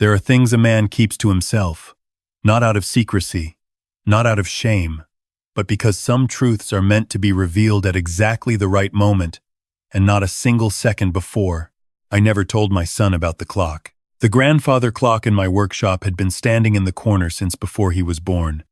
There are things a man keeps to himself, not out of secrecy, not out of shame, but because some truths are meant to be revealed at exactly the right moment, and not a single second before. I never told my son about the clock. The grandfather clock in my workshop had been standing in the corner since before he was born.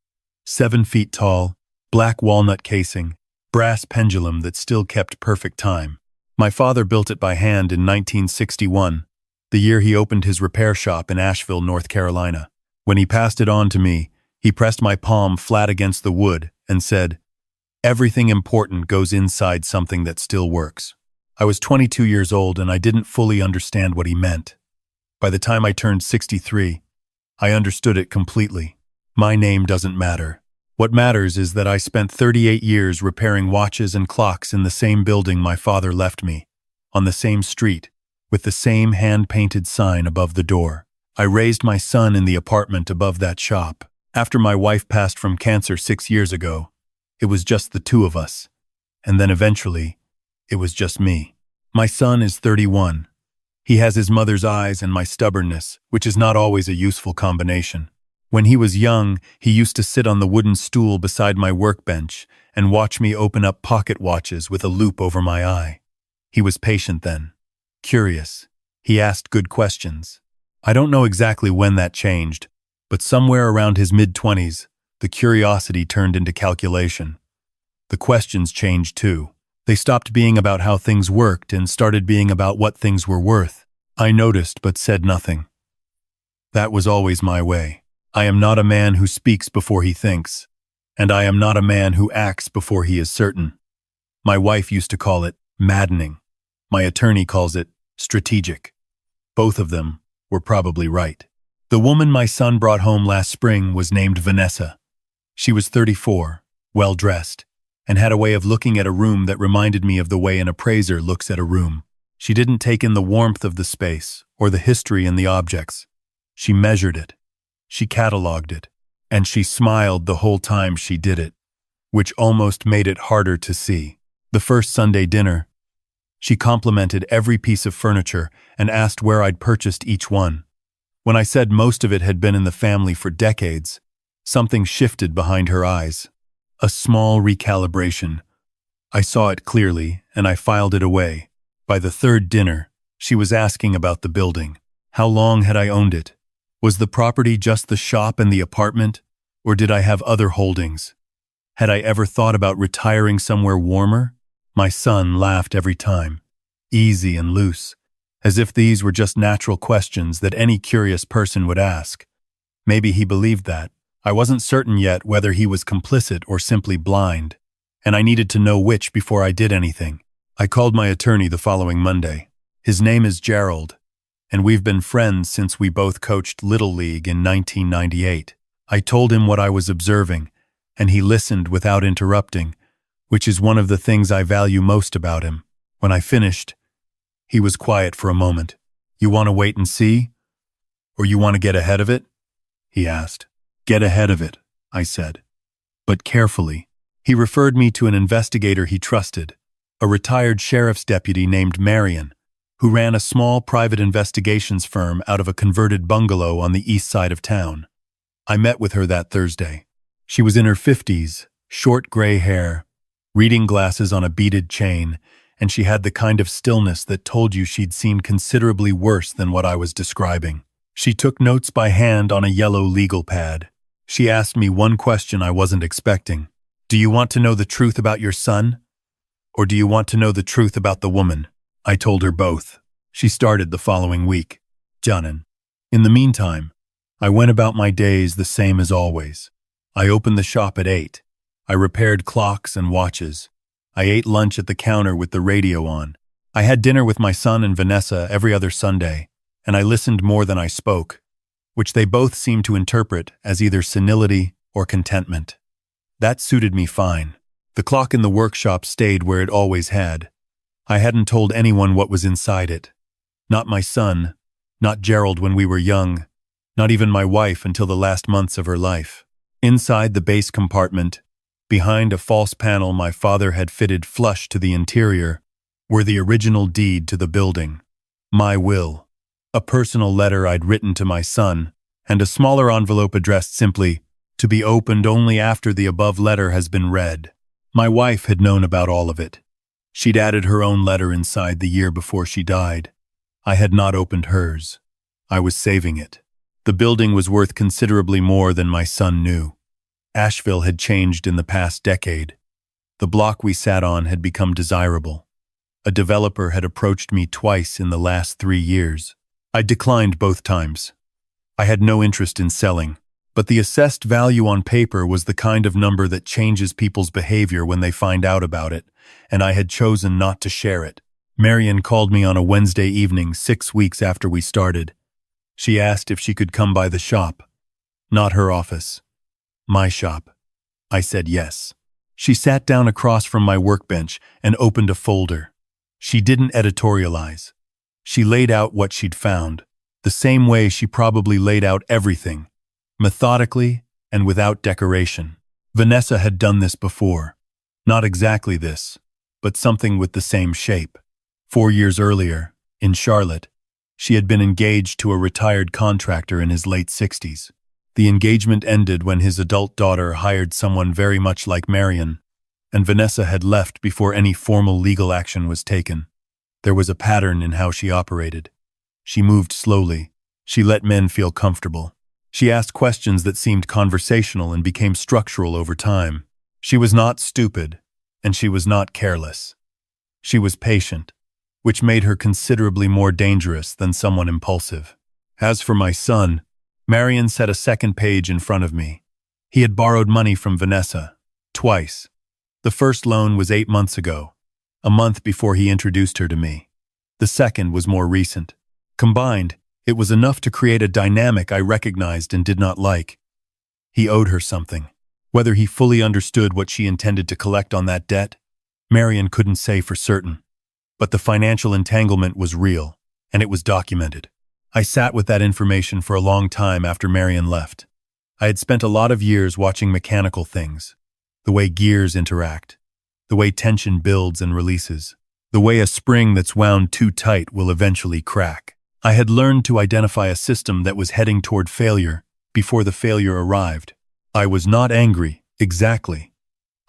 7 feet tall, black walnut casing, brass pendulum that still kept perfect time. My father built it by hand in 1961, the year he opened his repair shop in Asheville, North Carolina. When he passed it on to me, he pressed my palm flat against the wood and said, "Everything important goes inside something that still works." I was 22 years old and I didn't fully understand what he meant. By the time I turned 63, I understood it completely. My name doesn't matter. What matters is that I spent 38 years repairing watches and clocks in the same building my father left me, on the same street, with the same hand-painted sign above the door. I raised my son in the apartment above that shop. After my wife passed from cancer 6 years ago, it was just the two of us, and then eventually, it was just me. My son is 31. He has his mother's eyes and my stubbornness, which is not always a useful combination. When he was young, he used to sit on the wooden stool beside my workbench and watch me open up pocket watches with a loop over my eye. He was patient then, curious. He asked good questions. I don't know exactly when that changed, but somewhere around his mid-20s, the curiosity turned into calculation. The questions changed too. They stopped being about how things worked and started being about what things were worth. I noticed but said nothing. That was always my way. I am not a man who speaks before he thinks, and I am not a man who acts before he is certain. My wife used to call it maddening. My attorney calls it strategic. Both of them were probably right. The woman my son brought home last spring was named Vanessa. She was 34, well-dressed, and had a way of looking at a room that reminded me of the way an appraiser looks at a room. She didn't take in the warmth of the space or the history in the objects. She measured it. She cataloged it. And she smiled the whole time she did it, which almost made it harder to see. The first Sunday dinner, she complimented every piece of furniture and asked where I'd purchased each one. When I said most of it had been in the family for decades, something shifted behind her eyes. A small recalibration. I saw it clearly, and I filed it away. By the third dinner, she was asking about the building. How long had I owned it? Was the property just the shop and the apartment, or did I have other holdings? Had I ever thought about retiring somewhere warmer? My son laughed every time, easy and loose, as if these were just natural questions that any curious person would ask. Maybe he believed that. I wasn't certain yet whether he was complicit or simply blind, and I needed to know which before I did anything. I called my attorney the following Monday. His name is Gerald, and we've been friends since we both coached Little League in 1998. I told him what I was observing, and he listened without interrupting, which is one of the things I value most about him. When I finished, he was quiet for a moment. "You want to wait and see? Or you want to get ahead of it?" he asked. "Get ahead of it," I said. But carefully. He referred me to an investigator he trusted, a retired sheriff's deputy named Marion, who ran a small private investigations firm out of a converted bungalow on the east side of town. I met with her that Thursday. She was in her 50s, short gray hair, reading glasses on a beaded chain, and she had the kind of stillness that told you she'd seen considerably worse than what I was describing. She took notes by hand on a yellow legal pad. She asked me one question I wasn't expecting. "Do you want to know the truth about your son? Or do you want to know the truth about the woman?" I told her both. She started the following week. Janin. In the meantime, I went about my days the same as always. I opened the shop at 8. I repaired clocks and watches. I ate lunch at the counter with the radio on. I had dinner with my son and Vanessa every other Sunday, and I listened more than I spoke, which they both seemed to interpret as either senility or contentment. That suited me fine. The clock in the workshop stayed where it always had. I hadn't told anyone what was inside it. Not my son, not Gerald when we were young, not even my wife until the last months of her life. Inside the base compartment, behind a false panel my father had fitted flush to the interior, were the original deed to the building, my will, a personal letter I'd written to my son, and a smaller envelope addressed simply, "To be opened only after the above letter has been read." My wife had known about all of it. She'd added her own letter inside the year before she died. I had not opened hers. I was saving it. The building was worth considerably more than my son knew. Asheville had changed in the past decade. The block we sat on had become desirable. A developer had approached me twice in the last 3 years. I declined both times. I had no interest in selling, but the assessed value on paper was the kind of number that changes people's behavior when they find out about it, and I had chosen not to share it. Marion called me on a Wednesday evening 6 weeks after we started. She asked if she could come by the shop. Not her office. My shop. I said yes. She sat down across from my workbench and opened a folder. She didn't editorialize. She laid out what she'd found, the same way she probably laid out everything, methodically and without decoration. Vanessa had done this before. Not exactly this, but something with the same shape. 4 years earlier, in Charlotte, she had been engaged to a retired contractor in his late 60s. The engagement ended when his adult daughter hired someone very much like Marion, and Vanessa had left before any formal legal action was taken. There was a pattern in how she operated. She moved slowly. She let men feel comfortable. She asked questions that seemed conversational and became structural over time. She was not stupid, and she was not careless. She was patient, which made her considerably more dangerous than someone impulsive. As for my son, Marion set a second page in front of me. He had borrowed money from Vanessa, twice. The first loan was 8 months ago, a month before he introduced her to me. The second was more recent. Combined, it was enough to create a dynamic I recognized and did not like. He owed her something. Whether he fully understood what she intended to collect on that debt, Marion couldn't say for certain. But the financial entanglement was real, and it was documented. I sat with that information for a long time after Marion left. I had spent a lot of years watching mechanical things, the way gears interact, the way tension builds and releases, the way a spring that's wound too tight will eventually crack. I had learned to identify a system that was heading toward failure before the failure arrived. I was not angry, exactly.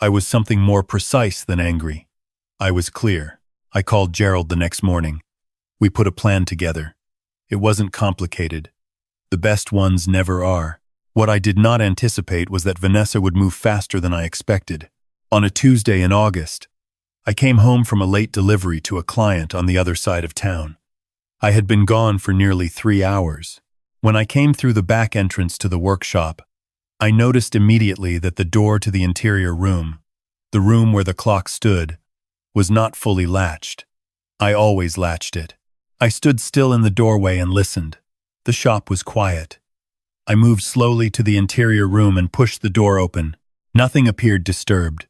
I was something more precise than angry. I was clear. I called Gerald the next morning. We put a plan together. It wasn't complicated. The best ones never are. What I did not anticipate was that Vanessa would move faster than I expected. On a Tuesday in August, I came home from a late delivery to a client on the other side of town. I had been gone for nearly 3 hours. When I came through the back entrance to the workshop, I noticed immediately that the door to the interior room, the room where the clock stood, was not fully latched. I always latched it. I stood still in the doorway and listened. The shop was quiet. I moved slowly to the interior room and pushed the door open. Nothing appeared disturbed.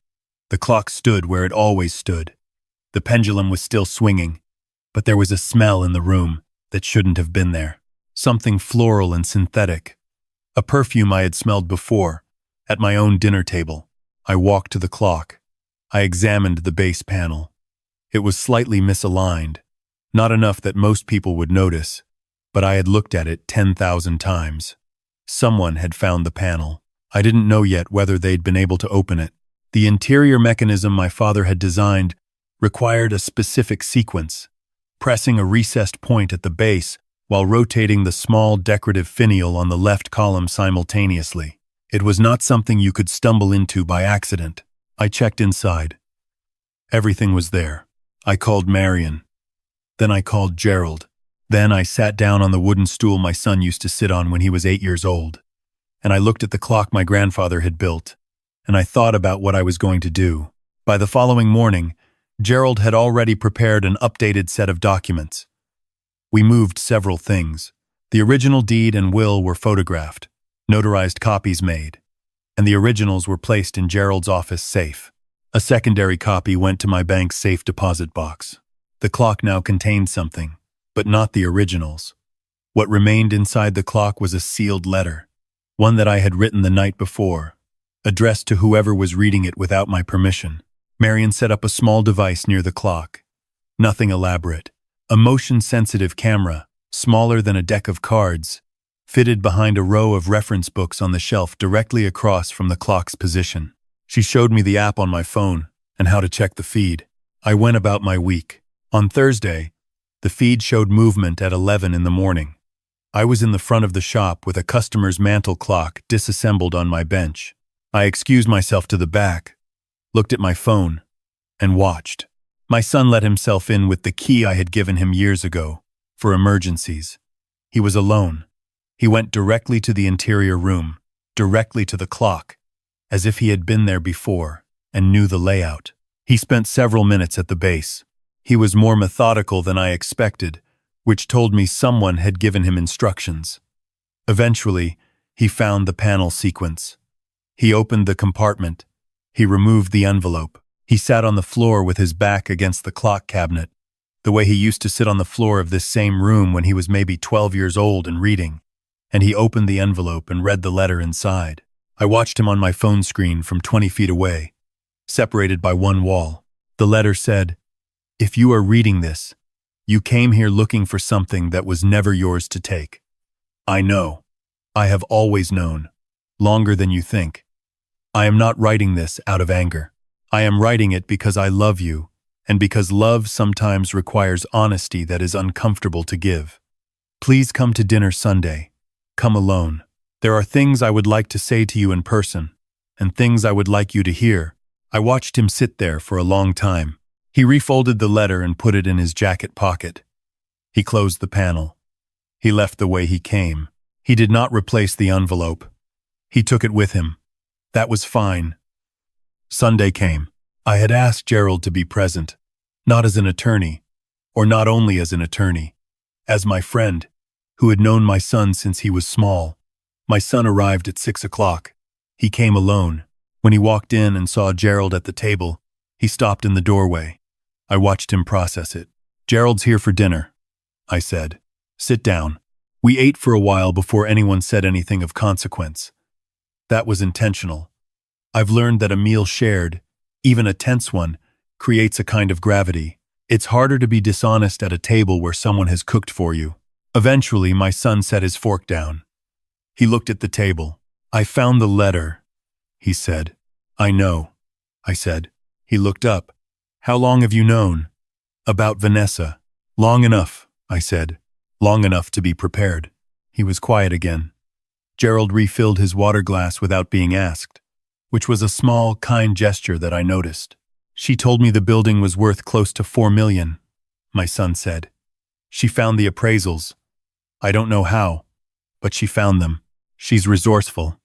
The clock stood where it always stood. The pendulum was still swinging, but there was a smell in the room that shouldn't have been there. Something floral and synthetic. A perfume I had smelled before, at my own dinner table. I walked to the clock. I examined the base panel. It was slightly misaligned, not enough that most people would notice, but I had looked at it 10,000 times. Someone had found the panel. I didn't know yet whether they'd been able to open it. The interior mechanism my father had designed required a specific sequence, pressing a recessed point at the base while rotating the small decorative finial on the left column simultaneously. It was not something you could stumble into by accident. I checked inside. Everything was there. I called Marion. Then I called Gerald. Then I sat down on the wooden stool my son used to sit on when he was 8 years old. And I looked at the clock my grandfather had built. And I thought about what I was going to do. By the following morning, Gerald had already prepared an updated set of documents. We moved several things. The original deed and will were photographed, notarized copies made, and the originals were placed in Gerald's office safe. A secondary copy went to my bank's safe deposit box. The clock now contained something, but not the originals. What remained inside the clock was a sealed letter, one that I had written the night before, addressed to whoever was reading it without my permission. Marion set up a small device near the clock. Nothing elaborate. A motion-sensitive camera, smaller than a deck of cards, fitted behind a row of reference books on the shelf directly across from the clock's position. She showed me the app on my phone and how to check the feed. I went about my week. On Thursday, the feed showed movement at 11 in the morning. I was in the front of the shop with a customer's mantel clock disassembled on my bench. I excused myself to the back, looked at my phone, and watched. My son let himself in with the key I had given him years ago, for emergencies. He was alone. He went directly to the interior room, directly to the clock, as if he had been there before and knew the layout. He spent several minutes at the base. He was more methodical than I expected, which told me someone had given him instructions. Eventually, he found the panel sequence. He opened the compartment. He removed the envelope. He sat on the floor with his back against the clock cabinet, the way he used to sit on the floor of this same room when he was maybe 12 years old and reading, and he opened the envelope and read the letter inside. I watched him on my phone screen from 20 feet away, separated by one wall. The letter said, "If you are reading this, you came here looking for something that was never yours to take. I know. I have always known. Longer than you think. I am not writing this out of anger. I am writing it because I love you, and because love sometimes requires honesty that is uncomfortable to give. Please come to dinner Sunday. Come alone. There are things I would like to say to you in person, and things I would like you to hear." I watched him sit there for a long time. He refolded the letter and put it in his jacket pocket. He closed the panel. He left the way he came. He did not replace the envelope. He took it with him. That was fine. Sunday came. I had asked Gerald to be present, not as an attorney, or not only as an attorney, as my friend, who had known my son since he was small. My son arrived at 6 o'clock. He came alone. When he walked in and saw Gerald at the table, he stopped in the doorway. I watched him process it. "Gerald's here for dinner," I said. "Sit down." We ate for a while before anyone said anything of consequence. That was intentional. I've learned that a meal shared, even a tense one, creates a kind of gravity. It's harder to be dishonest at a table where someone has cooked for you. Eventually, my son set his fork down. He looked at the table. "I found the letter," he said. "I know," I said. He looked up. "How long have you known?" "About Vanessa." "Long enough," I said. "Long enough to be prepared." He was quiet again. Gerald refilled his water glass without being asked, which was a small, kind gesture that I noticed. "She told me the building was worth close to $4 million, my son said. "She found the appraisals. I don't know how, but she found them. She's resourceful,"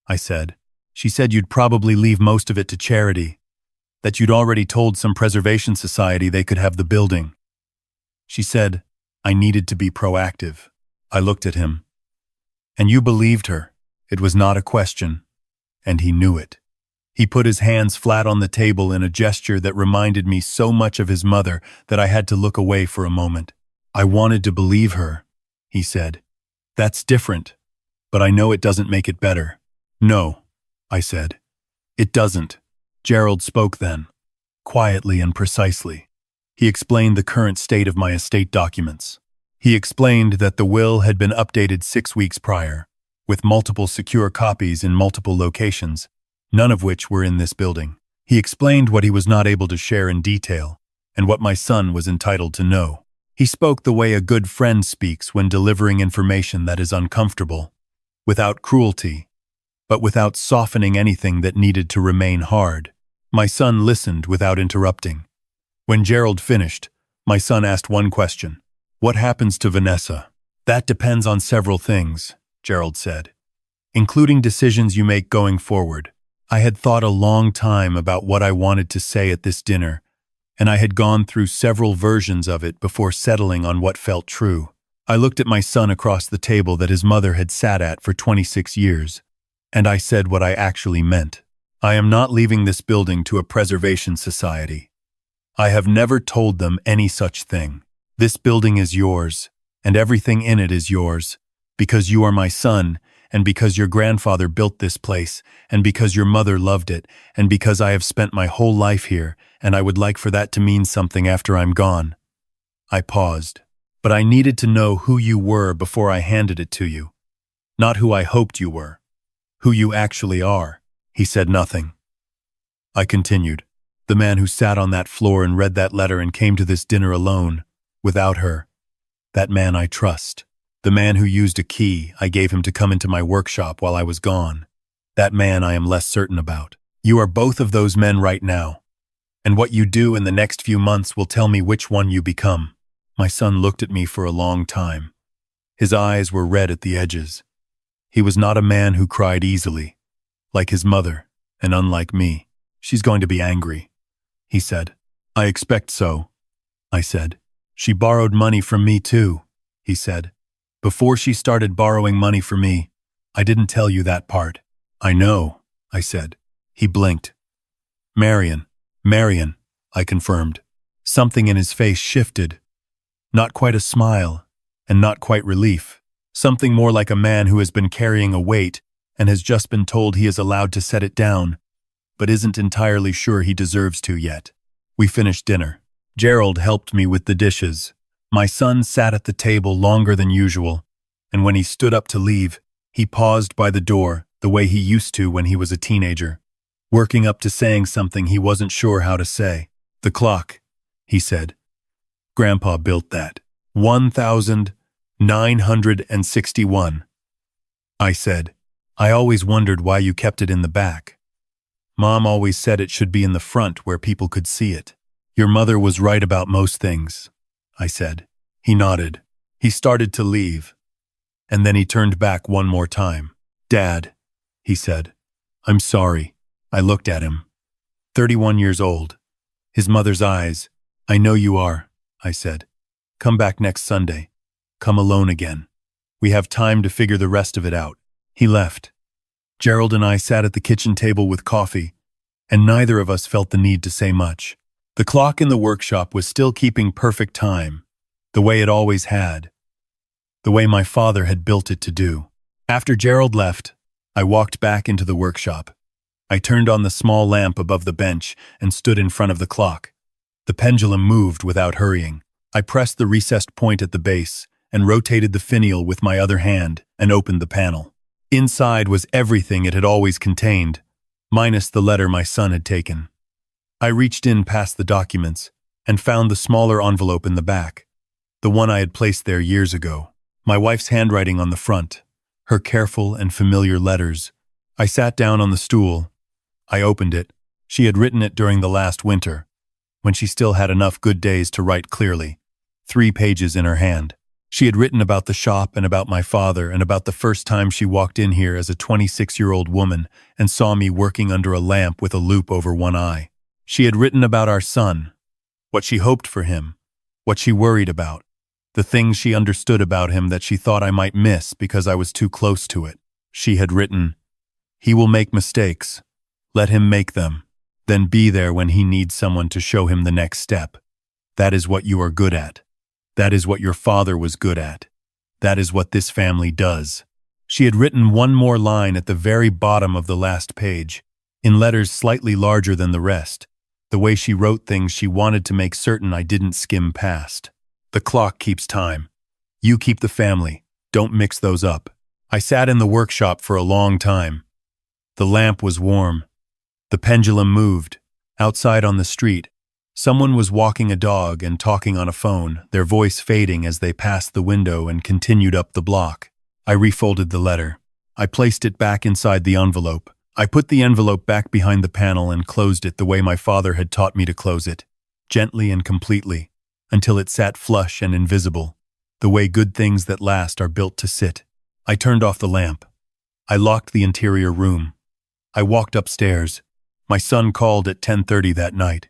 I said. "She said you'd probably leave most of it to charity, that you'd already told some preservation society they could have the building. She said I needed to be proactive." I looked at him. "And you believed her. It was not a question." And he knew it. He put his hands flat on the table in a gesture that reminded me so much of his mother that I had to look away for a moment. "I wanted to believe her," he said. "That's different, but I know it doesn't make it better." "No," I said. "It doesn't." Gerald spoke then, quietly and precisely. He explained the current state of my estate documents. He explained that the will had been updated 6 weeks prior, with multiple secure copies in multiple locations, none of which were in this building. He explained what he was not able to share in detail, and what my son was entitled to know. He spoke the way a good friend speaks when delivering information that is uncomfortable, without cruelty, but without softening anything that needed to remain hard. My son listened without interrupting. When Gerald finished, my son asked one question. "What happens to Vanessa?" "That depends on several things," Gerald said, "including decisions you make going forward." I had thought a long time about what I wanted to say at this dinner, and I had gone through several versions of it before settling on what felt true. I looked at my son across the table that his mother had sat at for 26 years, and I said what I actually meant. I am not leaving this building to a preservation society. I have never told them any such thing. This building is yours, and everything in it is yours, because you are my son, and because your grandfather built this place, and because your mother loved it, and because I have spent my whole life here, and I would like for that to mean something after I'm gone. I paused. But I needed to know who you were before I handed it to you. Not who I hoped you were. Who you actually are." He said nothing. I continued. "The man who sat on that floor and read that letter and came to this dinner alone, without her. That man I trust. The man who used a key I gave him to come into my workshop while I was gone. That man I am less certain about. You are both of those men right now. And what you do in the next few months will tell me which one you become." My son looked at me for a long time. His eyes were red at the edges. He was not a man who cried easily. Like his mother, and unlike me. "She's going to be angry," he said. "I expect so," I said. "She borrowed money from me too," he said. "Before she started borrowing money from me, I didn't tell you that part." "I know," I said. He blinked. Marion, I confirmed. Something in his face shifted. Not quite a smile, and not quite relief. Something more like a man who has been carrying a weight and has just been told he is allowed to set it down, but isn't entirely sure he deserves to yet. We finished dinner. Gerald helped me with the dishes. My son sat at the table longer than usual, and when he stood up to leave, he paused by the door the way he used to when he was a teenager, working up to saying something he wasn't sure how to say. "The clock," he said. "Grandpa built that. 1961. I said, "I always wondered why you kept it in the back." "Mom always said it should be in the front where people could see it." "Your mother was right about most things," I said. He nodded. He started to leave, and then he turned back one more time. "Dad," he said. "I'm sorry." I looked at him. 31 years old. His mother's eyes. "I know you are," I said. "Come back next Sunday. Come alone again. We have time to figure the rest of it out." He left. Gerald and I sat at the kitchen table with coffee, and neither of us felt the need to say much. The clock in the workshop was still keeping perfect time, the way it always had, the way my father had built it to do. After Gerald left, I walked back into the workshop. I turned on the small lamp above the bench and stood in front of the clock. The pendulum moved without hurrying. I pressed the recessed point at the base and rotated the finial with my other hand and opened the panel. Inside was everything it had always contained, minus the letter my son had taken. I reached in past the documents and found the smaller envelope in the back, the one I had placed there years ago. My wife's handwriting on the front, her careful and familiar letters. I sat down on the stool. I opened it. She had written it during the last winter, when she still had enough good days to write clearly. 3 pages in her hand. She had written about the shop and about my father and about the first time she walked in here as a 26-year-old woman and saw me working under a lamp with a loupe over one eye. She had written about our son, what she hoped for him, what she worried about, the things she understood about him that she thought I might miss because I was too close to it. She had written, "He will make mistakes. Let him make them. Then be there when he needs someone to show him the next step. That is what you are good at. That is what your father was good at. That is what this family does." She had written one more line at the very bottom of the last page, in letters slightly larger than the rest, the way she wrote things she wanted to make certain I didn't skim past. "The clock keeps time. You keep the family. Don't mix those up." I sat in the workshop for a long time. The lamp was warm. The pendulum moved. Outside on the street, someone was walking a dog and talking on a phone, their voice fading as they passed the window and continued up the block. I refolded the letter. I placed it back inside the envelope. I put the envelope back behind the panel and closed it the way my father had taught me to close it, gently and completely, until it sat flush and invisible, the way good things that last are built to sit. I turned off the lamp. I locked the interior room. I walked upstairs. My son called at 10:30 that night.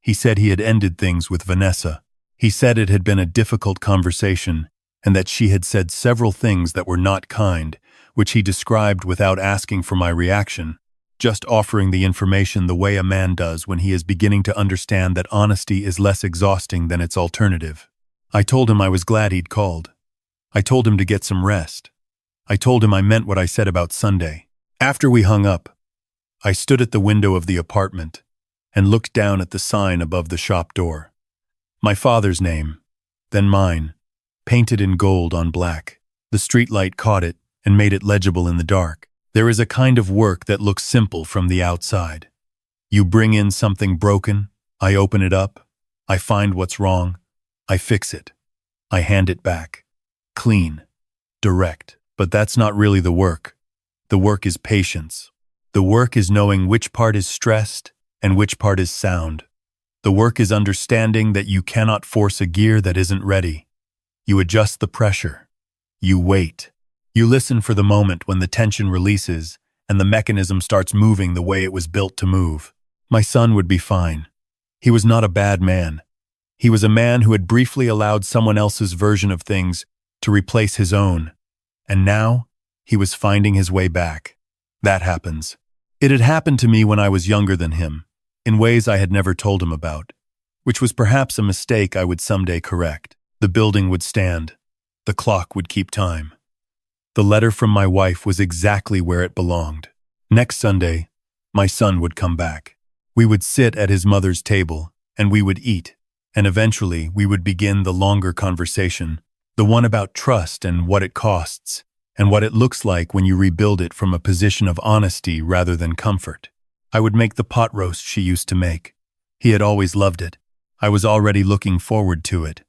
He said he had ended things with Vanessa. He said it had been a difficult conversation and that she had said several things that were not kind, which he described without asking for my reaction, just offering the information the way a man does when he is beginning to understand that honesty is less exhausting than its alternative. I told him I was glad he'd called. I told him to get some rest. I told him I meant what I said about Sunday. After we hung up, I stood at the window of the apartment and looked down at the sign above the shop door. My father's name, then mine, painted in gold on black. The streetlight caught it and made it legible in the dark. There is a kind of work that looks simple from the outside. You bring in something broken, I open it up, I find what's wrong, I fix it, I hand it back. Clean, direct. But that's not really the work. The work is patience. The work is knowing which part is stressed and which part is sound. The work is understanding that you cannot force a gear that isn't ready. You adjust the pressure. You wait. You listen for the moment when the tension releases and the mechanism starts moving the way it was built to move. My son would be fine. He was not a bad man. He was a man who had briefly allowed someone else's version of things to replace his own. And now, he was finding his way back. That happens. It had happened to me when I was younger than him, in ways I had never told him about, which was perhaps a mistake I would someday correct. The building would stand. The clock would keep time. The letter from my wife was exactly where it belonged. Next Sunday, my son would come back. We would sit at his mother's table, and we would eat, and eventually we would begin the longer conversation, the one about trust and what it costs, and what it looks like when you rebuild it from a position of honesty rather than comfort. I would make the pot roast she used to make. He had always loved it. I was already looking forward to it.